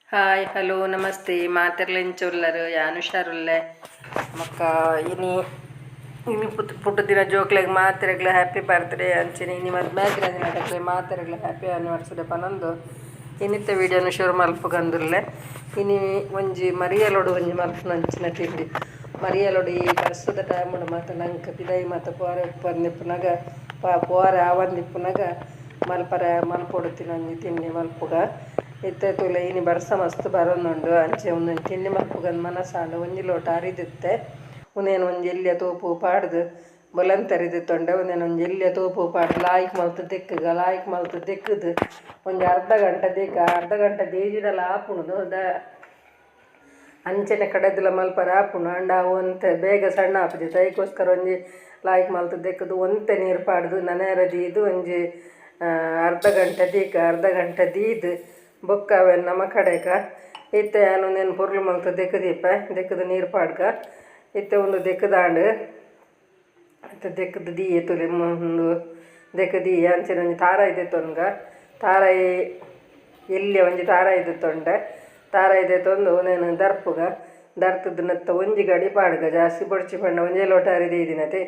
hi hello ನಮಸ್ತೆ ಮಾತೆರ್ಲೆಂಚುಲ್ಲರು ಯಾನುಷಾರುಲ್ಲೆ ಮಕ್ಕ ಇನಿ ಇನಿ ಪುಟ್ಟ ದಿನ ಜೋಕ್ಲೆಗ್ ಮಾತೆರೆಗ್ಲ ಹ್ಯಾಪಿ ಬರ್ತ್ಡೇ ಅಂಚನೆ ಇನಿ ಮದ್ಮೆಗ್ಲ ದಿನ ಮಾತೆರೆಗ್ಲ ಹ್ಯಾಪಿ ಆ್ಯನಿವರ್ಸರಿ ಪನೊಂದು ಇನ್ನಿತ್ತ ವೀಡಿಯೋನು ಶುರು ಮಲ್ಪುಗಂದುಲ್ಲೆ ಇನಿ ಒಂಜಿ ಮರಿಯಲೊಡು ಒಂಜಿ ಮಲ್ಪುನಂಚಿನ ತಿಂಡಿ ಮರಿಯಲೊಡು ಈ ಬರ್ಸದ ಟೈಮುಡು ಮಾತ ನಂಗೆ ಪಿದೈ ಮಾತ ಪೋರೆ ಉಪ್ಪಂದಿಪ್ಪುನಾಗ ಪೋರೆ ಆವಂದಿಪ್ಪುನಾಗ ಮಲ್ಪರೆ ಮಲ್ಪೊಡುತ್ತಿನ ಒಂಜಿ ತಿಂಡಿ ಮಲ್ಪುಗ ಇತ್ತೆ ತುಲೆ ಇನಿ ಬರ್ಸ ಮಸ್ತ್ ಬರೋನುಂಡು ಅಂಚೆ ಒಂದೊಂದು ತಿಂಡಿ ಮಲ್ಪುಗಂದು ಮನಸಾಂಡು ಒಂಜಿ ಲೋಟ ಅರಿದಿತ್ತೆ ಉಂದೇನು ಒಂಜಿ ಎಲ್ಲಿಯ ತೋಪು ಪಾಡ್ದು ಬೊಲಂತರಿದಿತ್ತೊಂಡೆ ಉಂದೇನು ಒಂಜಿ ಎಲ್ಲಿಯ ತೋಪು ಪಾಡ್ದು ಲಾಯ್ಕ್ ಮಲ್ತು ದೆಕ್ಕದು ಒಂಜಿ ಅರ್ಧ ಗಂಟೆ ದೇಜಿಡಲ ಆಪುಣದು ಅಂಚನೆ ಕಡೆದಲ ಮಲ್ಪರ ಆಪುಣ ಅಂಡ ಒಂತೆ ಬೇಗ ಸಣ್ಣ ಆಪುಜಿ ಅದಕ್ಕೋಸ್ಕರ ಒಂಜಿ ಲಾಯ್ಕ್ ಮಲ್ತು ದೆಕ್ಕದು ಒಂತೆ ನೀರು ಪಾಡ್ದು ನನೇರ ದೀದು ಒಂಜಿ ಅರ್ಧ ಗಂಟೆ ದೀದು ಬೊಕ್ಕ ಅವೆನ್ ನಮ್ಮ ಕಡೆಗ ಇತ್ತೆ ನಾನು ನೆನ್ ಪೊರ್ಲು ಮಲ್ತು ದೆಕ್ಕದು ನೀರು ಪಾಡ್ಗ ಇತ್ತೆ ಒಂದು ದೆಕ್ಕದಾಂಡು ಇತ್ತೆ ದೆಕ್ಕದು ದೀಯೆ ತುಲೆ ಒಂದು ದೆಕ್ಕ ದೀಯ ಅಂಚನೆ ಒಂಜಿ ತಾರಾಯಿ ದೆತ್ತೊನ್ಗ ತಾರಾಯಿ ಎಲ್ಲಿಯ ಒಂಜಿ ತಾರಾಯಿ ದೆತ್ತೊಂಡೆ ತಾರಾಯಿ ದೆತ್ತೊಂದು నేను ದರ್ಪುಗ ದರ್ತದ ನತ್ತ ಒಂಜಿ ಗಡಿ ಪಾಡ್ಗ ಜಾಸ್ತಿ ಬೊಡ್ಚಿ ಪಂಡ ಒಂಜೇ ಲೋಟ ಅರಿದೀದಿನತೆ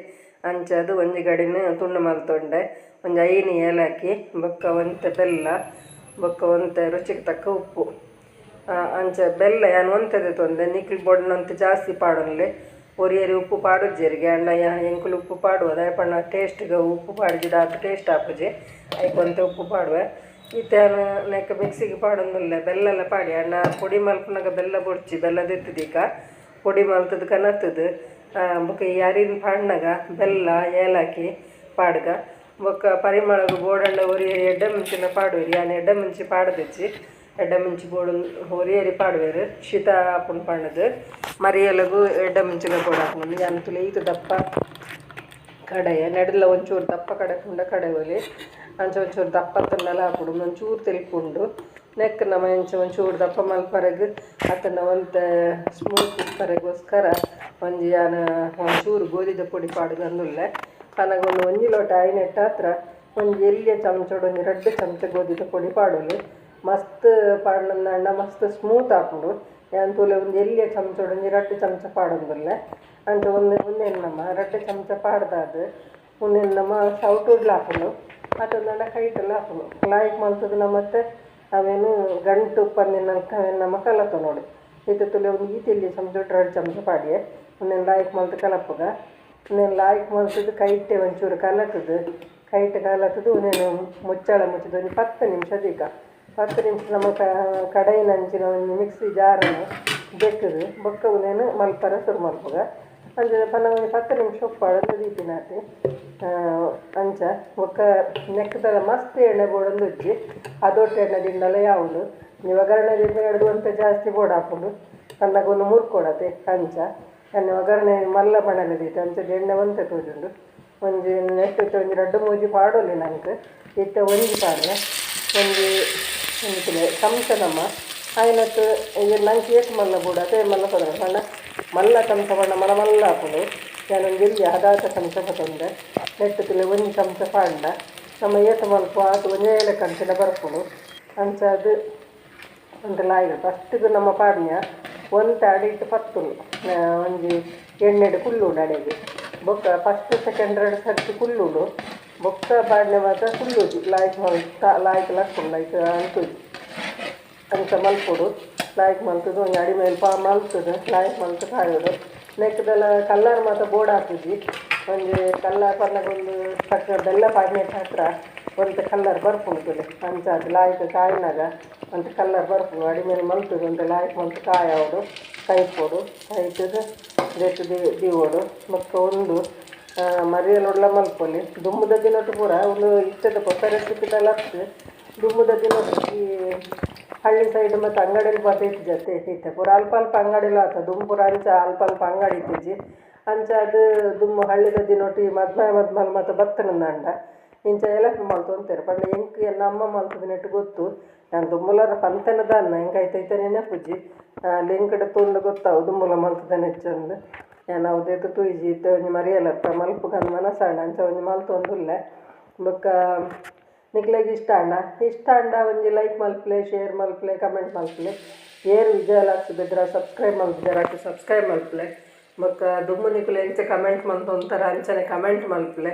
ಅಂಚದು ಒಂಜಿ ಗಡಿನ ತುಂಡು ಮಲ್ತೊಂಡೆ ಒಂಜಿ ಐನಿ ಏಲಕ್ಕಿ ಬೊಕ್ಕ ಒಂತೆ ಬೆಲ್ಲ ಬೊಕ್ಕ ಒಂತೆ ರುಚಿಗೆ ತಕ್ಕ ಉಪ್ಪು ಅಂಚ ಬೆಲ್ಲ ಯಾನು ಒಂತದೆ ತೊಂದೆ ನಿಕ್ಲು ಬೊಡ್ನಂತ ಜಾಸ್ತಿ ಪಾಡೊನ್ಲೆ ಒರಿಯರಿ ಉಪ್ಪು ಪಾಡುಜ್ಜರಿಗೆ ಅಂಡ ಎಂಕುಲು ಉಪ್ಪು ಪಾಡುವ ದಯಪಣ್ಣ ಟೇಸ್ಟ್ಗೆ ಉಪ್ಪು ಪಾಡಿಜಿದ ಅದು ಟೇಸ್ಟ್ ಹಾಪುಜಿ ಐಕೊಂತೆ ಉಪ್ಪು ಪಾಡುವೆ ಇತ್ತೇನು ನೆಕ್ಕ ಮಿಕ್ಸಿಗೆ ಪಾಡೊಂದುಲ್ಲೆ ಬೆಲ್ಲ ಪಾಡಿ ಅಂಡ ಪೊಡಿ ಮಲ್ಪನಾಗ ಬೆಲ್ಲ ಬೊಡ್ಚಿ ಬೆಲ್ಲ ದೆತ್ತದೀಕ ಪೊಡಿ ಮಲ್ತದ ಕನತ್ತದು ಬೊಕ್ಕ ಈ ಅರಿನ ಪಾಡ್ನಾಗ ಬೆಲ್ಲ ಏಲಕ್ಕಿ ಪಾಡ್ಗ ಬೊಕ್ಕ ಪರಿಮಳಗ ಬೋಡಂಡ ಒರಿಯರಿ ಎಡ್ಡೆ ಮುಂಚಿನ ಪಾಡುವೆರಿ ಯಾನು ಎಡ್ಡೆ ಮುಂಚಿ ಪಾಡ್ದೆಚ್ಚಿ ಎಡ್ಡೆ ಮುಂಚಿ ಬೋಡು ಒರಿಯರಿ ಪಾಡುವೆರು ಶೀತ ಆಪುಂಡು ಪಣ್ಣದು ಮರಿಯಲಗು ಎಡ್ಡೆ ಮುಂಚಿನ ಬೋಡು ಹಾಕೊಂಡು ಯಾನು ತುಲೆ ಈತು ದಪ್ಪ ಕಡೆಯ ನೆಡಲ ಒಂಚೂರು ದಪ್ಪ ಕಡೆ ಪುಂಡ ಕಡೆ ಒಲಿ ಅಂಚ ಒಂಚೂರು ದಪ್ಪ ತನ್ನೆಲ್ಲ ಹಾಕೊಂಡು ಒಂಚೂರು ತೆಲ್ಪುಂಡು ನೆಕ್ ನಮ್ಮ ಇಂಚ ಒಂಚೂರು ದಪ್ಪ ಮಲ್ಪರೆಗ್ ಅದನ್ನು ಒಂದು ಸ್ಮೂತ್ ಇಪ್ಪರೆಗೋಸ್ಕರ ಒಂಜಿ ಯಾನು ಒಂಚೂರು ಗೋಧಿದ ಪೊಡಿ ಪಾಡುಗಂದುಲ್ಲೆ ನನಗೊಂದು ಒಂಜಿ ಲೋಟ ಐನೆಟ್ಟ ಹತ್ರ ಒಂಜಿ ಎಲ್ಲಿಯ ಚಮಚೋಡು ಒಂಜಿ 2 ಚಮಚ ಗೋಧಿದ ಪೊಡಿ ಪಾಡೋಲಿ ಮಸ್ತ್ ಪಾಡ್ನಂದ ಮಸ್ತ್ ಸ್ಮೂತ್ ಹಾಕೊಂಡು ಯಾನ್ ತೂಲೆ ಒಂದು ಎಲ್ಲಿಯ ಚಮಚೋಡು ಒಂಜಿ 2 ಚಮಚ ಪಾಡೊಂದುಲ್ಲೆ ಅಂತ ಒಂದೇನು ನಮ್ಮ 2 ಚಮಚ ಪಾಡ್ದಾದ ಒಂದೇನು ನಮ್ಮ ಸೌಟುಡ್ಲು ಹಾಕೊಂಡು ಅದೊಂದಂಡ ಕೈಟೆಲ್ಲ ಹಾಕೊಂಡು ಲಾಯ್ಕ್ ಮಲ್ತದ ಮತ್ತೆ ಅವೇನು ಗಂಟು ಉಪ್ಪಂದಿನಲ್ಕ ಅವೇನು ನಮ್ಮ ಕಲತ ನೋಡಿ ಇದು ತುಲೆ ಒಂದು ಈತೆಲ್ಲಿ ಚಮಚ 2 ಚಮಚ ಪಾಡಿಯೆ ಒಂದೇನು ಲಾಯ್ಕ್ ಮಲ್ತು ಕಲಪುಗ నేను ಲಾಯ್ಕ್ ಮಲ್ತದ್ದು ಕೈಟೆ ಒಂಚೂರು ಕಲತದು ಒಂದೇನು ಮುಚ್ಚಾಳ ಮುಚ್ಚಿದ ಒಂದು 10 ನಿಮಿಷ ದೀಕ 10 ನಿಮಿಷ ನಮ್ಮ ಕಡಾಯಿನ ಅಂಚಿನ ಒಂದು ಮಿಕ್ಸಿ ಜಾರನ್ನು ಬೆಕ್ಕದು ಬೊಕ್ಕ ಒಂದೇನು ಮಲ್ಪರ ಸುರು ಮಲ್ಪುಗ ಅಂಚ ಪನ್ನ ಒಂದು 10 ನಿಮಿಷ ಉಪ್ಪಾಡೋದು ದೀಪಿನಾತಿ ಅಂಚ ಬೊಕ್ಕ ನೆಕ್ಕದಲ್ಲ ಮಸ್ತ್ ಎಣ್ಣೆ ಬೋಡೊಂದು ಉಜ್ಜಿ ಅದೊಟ್ಟು ಎಣ್ಣೆ ದಿಂಡಲ ಯಾವುದು ನೀವು ಒಗ್ಗರಣೆ ದಿಂದ ಹಿಡ್ದು ಅಂತ ಜಾಸ್ತಿ ಬೋಡು ಹಾಕೊಂಡು ಪನ್ನಗೊಂದು ಮುರ್ಕೊಡತೆ ಅಂಚ ಎಣ್ಣೆ ಒಗ್ಗರಣೆ ಮಲ್ಲ ಬಣಲದೈತೆ ಅಂಚದ ಎಣ್ಣೆ ಒಂತೆ ತೋಜುಂಡು ಒಂಜಿ ನೆಟ್ಟು ಒಂಜಿ 2 ಮೂಜಿ ಪಾಡೋಲಿ ನಂಗೆ ಇತ್ತ ಒಂಜಿ ಪಾಡ್ರೆ ಒಂಜಿ ಚಮಚ ನಮ್ಮ ಆಯ್ನತ್ತು ನಂಗೆ ಏಟು ಮಲ್ಲ ಬೂಡು ಅದೇ ಮಲ್ಲ ಪದ ಬಣ್ಣ ಮಲ್ಲ ಚಮಚ ಬಣ್ಣ ಮಲ್ಲ ಹಾಕೋದು ನಾನೊಂದು ಎಲ್ಲಿ ಹದಾತ ಚಮಚ ಪತೊಂದೆ ನೆಟ್ಟು ತುಲೆ ಒಂಜಿ ಚಮಚ ಪಾಂಡ ನಮ್ಮ ಏಟು ಮಲ್ಪ ಅದು ಒಂಜೇ ಕಂಚಿನ ಬರ್ಪುಡು ಅಂಚ ಅದು ಒಂದು ಲಾಯ್ಗ ಫಸ್ಟಿಗೆ ನಮ್ಮ ಪಾಡ್ನ್ಯ ಒಂತೆ ಅಡಿಟ್ಟು ಪತ್ತುಲು ಒಂಜಿ ಎಣ್ಣೆಡು ಕುಲ್ಲುಡು ಅಡೆಗೆ ಬೊಕ್ಕ ಫಸ್ಟ್ ಸೆಕೆಂಡ್ 2 ಸರ್ತಿ ಕುಲ್ಲುಡು ಬೊಕ್ಕ ಪಾಡ್ನೆ ಮಾತ್ರ ಕುಲ್ಲುಜಿ ಲಾಯ್ಕ್ ಲಾಯ್ಕ್ ಲಕ್ಕುಂಡು ಲೈಕ್ ಅಂತುಜಿ ಅಂಚ ಮಲ್ಪುಡು ಲಾಯ್ಕ್ ಮಲ್ತದು ಒಂದು ಅಡಿ ಮೇಲೆ ಮಲ್ತದು ಲಾಯ್ಕ್ ಮಲ್ತು ಕಾಯೋದು ನೆಕ್ಕದೆಲ್ಲ ಕಲ್ಲರ್ ಮಾತ್ರ ಬೋರ್ಡ್ ಹಾಕುಜಿ ಒಂಜಿ ಕಲ್ಲರ್ ಪನ್ನಗೊಂದು ಪಕ್ಕ ಬೆಲ್ಲ ಪಾಡ್ನೆ ಹತ್ರ ಒಂದು ಕಲ್ಲರ್ ಬರ್ಪುಂಡು ಅಂಚ ಅದು ಲಾಯ್ಕ್ ಕಾಯಿನಾಗ ಒಂದು ಕಲ್ಲರ್ ಬರ್ಪುಂಡು ಅಡಿ ಮೇಲೆ ಮಲ್ತದು ಒಂದು ಲಾಯ್ಕ್ ಮಲ್ತು ಕಾಯೋಡು ಕೈಪೋಡು ಕೈತದು ರೇಟ್ ದೀವೋಡು ಮತ್ತು ಒಂದು ಮರಿಯಲೊಡ್ಲ ಮಲ್ಪೊಲಿ ದುಂಬುದ ದಿನಟ್ಟು ಪೂರ ಒಂದು ಇಷ್ಟದ ಹೊಸ ರೆಸಿಪಿದೆಲ್ಲ ಹತ್ತು ದುಂಬುದ ದಿನಟ್ಟು ಈ ಹಳ್ಳಿ ಸೈಡ್ ಮತ್ತು ಅಂಗಡಿಯಲ್ಲಿ ಬರ್ತೈತಿ ಜೊತೆ ಇತ್ತೆ ಪೂರ ಅಲ್ಪ ಅಂಗಡಿಲ್ಲ ಆತ ದುಂಪುರ ಅಂಚ ಅಲ್ಪ ಅಂಗಡಿ ಇತ್ತಿಜಿ ಅಂಚ ಅದು ದುಮ್ಮು ಹಳ್ಳಿದ ದಿನೊಟ್ಟು ಈ ಮದ್ಮಲ್ ಮತ್ತು ಬತ್ತನಂದಂಡ ಇಂಚ ಎಲ್ಲ ಮಲ್ತು ಅಂತಾರೆ ಪಂಡ ಎಂಕ್ ನಮ್ಮ ಮಲ್ತದ ನೆಟ್ಟು ಗೊತ್ತು ನಾನು ದುಮ್ಮುಲರ ಪಂತನದ ಅನ್ನ ಹೆಂಗೈತೈತೆ ನೆನಪುಜ್ಜಿ ಲಿಂಕಡ ತುಂಡು ಗೊತ್ತಾವು ದುಮ್ಮುಲ ಮಲ್ತದ ನೆಚ್ಚಂದು ನಾನು ಅವದೇತು ತುಯ್ಜಿ ಇತ್ತು ಒಂಜಿ ಮರಿಯಲತ್ತ ಮಲ್ಪುಗಂದು ಮನಸಾಂಡ ಅಂಚ ಒಂಜಿ ಮಲ್ತೊಂದುಲ್ಲೆ ಬೊಕ್ಕ ನಿಕ್ಲೆಗ್ ಇಷ್ಟ ಅಂಡ ಒಂಜಿ ಲೈಕ್ ಮಲ್ಪಲೆ ಶೇರ್ ಮಲ್ಪಲೆ ಕಮೆಂಟ್ ಮಲ್ಪಲೆ ಏರು ವಿಜಯ ಆಗ್ತದಿದ್ರೆ ಸಬ್ಸ್ಕ್ರೈಬ್ ಮಲ್ತಿದ್ದಾರೆ ಸಬ್ಸ್ಕ್ರೈಬ್ ಮಲ್ಪಲೆ ಬೊಕ್ಕ ದುಮ್ಮುನಿಕುಲು ಎಂಚ ಕಮೆಂಟ್ ಮಲ್ತು ಒಂಥರ ಅಂಚನೆ ಕಮೆಂಟ್ ಮಲ್ಪಲೆ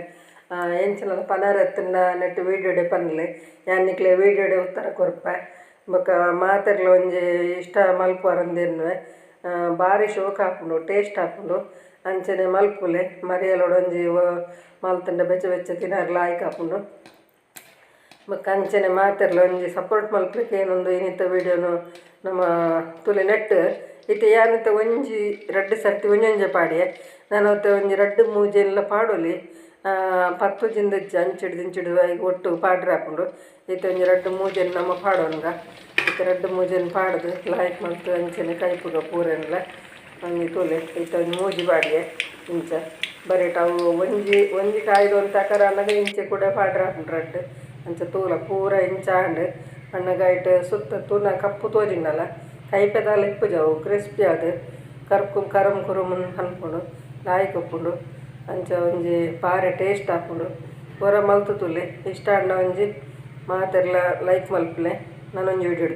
ಎಂಚಿನ ಪನರ ಎತ್ತಿನ ನೆಟ್ ವೀಡಿಯೋಡೆ ಪನ್ಲೆ ಯಾನಿಕ್ಲೆ ವೀಡಿಯೋಡೆ ಉತ್ತರ ಕೊರ್ಪೆ ಬೊಕ್ಕ ಮಾತೆರ್ಲ ಒಂಜಿ ಇಷ್ಟ ಮಲ್ಪುವರಂದೇನುವೆ ಭಾರಿ ಶೋಕ ಹಾಪುಂಡು ಟೇಸ್ಟ್ ಹಾಪುಂಡು ಅಂಚನೆ ಮಲ್ಪುಲೆ ಮರಿಯಲೋಡು ಒಂಜಿ ಮಲ್ತಂಡ ಬೆಚ್ಚ ಬೆಚ್ಚ ತಿನ್ನರ್ ಲಾಯ್ಕ್ ಹಾಪುಂಡು ಬೊಕ್ಕ ಅಂಚನೆ ಮಾತೆರ್ಲ ಒಂಜಿ ಸಪೋರ್ಟ್ ಮಲ್ಪಲಿಕ್ಕೆ ಏನೊಂದು ಏನಿತ್ತ ವೀಡಿಯೋನು ನಮ್ಮ ತುಲೆ ನೆಟ್ ಇತ್ತೆ ಯಾನಿತ್ತ ಒಂಜಿ ರಡ್ಡು ಸರ್ತಿ ಒಂಜೊಂಜೆ ಪಾಡಿಯೆ ನಾನು ಅವತ್ತೆ ಒಂಜಿ ರಡ್ಡು ಮೂಜೆಲ್ಲ ಪಾಡೋಲಿ 10 ಜಿಂದಜ್ಜಿ ಅಂಚಿಡ್ದು ಒಟ್ಟು ಪಾಡ್ರೆ ಹಾಪುಂಡು ಇತ್ತೆ ಒಂಜಿ ರಡ್ಡು ಮೂಜೆನ್ ನಮ್ಮ ಪಾಡೋನ್ಗ ಇತ್ತೆ ರಡ್ಡು ಮೂಜೆನ್ ಪಾಡ್ದು ಲಾಯ್ಕ್ ಮಲ್ತು ಅಂಚನೆ ಕೈಪುಗ ಪೂರೆನ್ಲ ಒಂಜಿ ತೂಲೆ ಇತ್ತೆ ಒಂಜಿ ಮೂಜಿ ಪಾಡಿಯೆ ಇಂಚ ಬರೇಟ್ ಅವು ಒಂಜಿ ಕಾಯ್ದು ಅಂತ ಕರ ಅನ್ನಗ ಇಂಚೆ ಕೂಡ ಪಾಡ್ರೆ ಹಾಪುಂಡು ರಡ್ಡು ಅಂಚ ತೂಲ ಪೂರ ಇಂಚಾಂಡ್ ಅಣ್ಣಗೈಟ್ ಸುತ್ತ ತೂನ ಕಪ್ಪು ತೋಜಿಂಡಲ್ಲ ಕೈಪೆದಾಲ ಇಪ್ಪುಜವು ಕ್ರಿಸ್ಪಿ ಅದು ಕರಂ ಕುರುಮ್ ಅನ್ಪುಂಡು ಲಾಯ್ಕ್ ಉಪ್ಪುಂಡು ಅಂಚ ಒಂಜಿ ಪಾರೆ ಟೇಸ್ಟ್ ಹಾಪುಂಡು ಪೂರ ಮಲ್ತು ತುಲೆ ಇಷ್ಟ ಅಂಡ ಒಂಜಿ ಮಾತೆರ್ಲ ಲೈಕ್ ಮಲ್ಪಲೆ ನಾನೊಂಜಿ ವೀಡಿಯೋ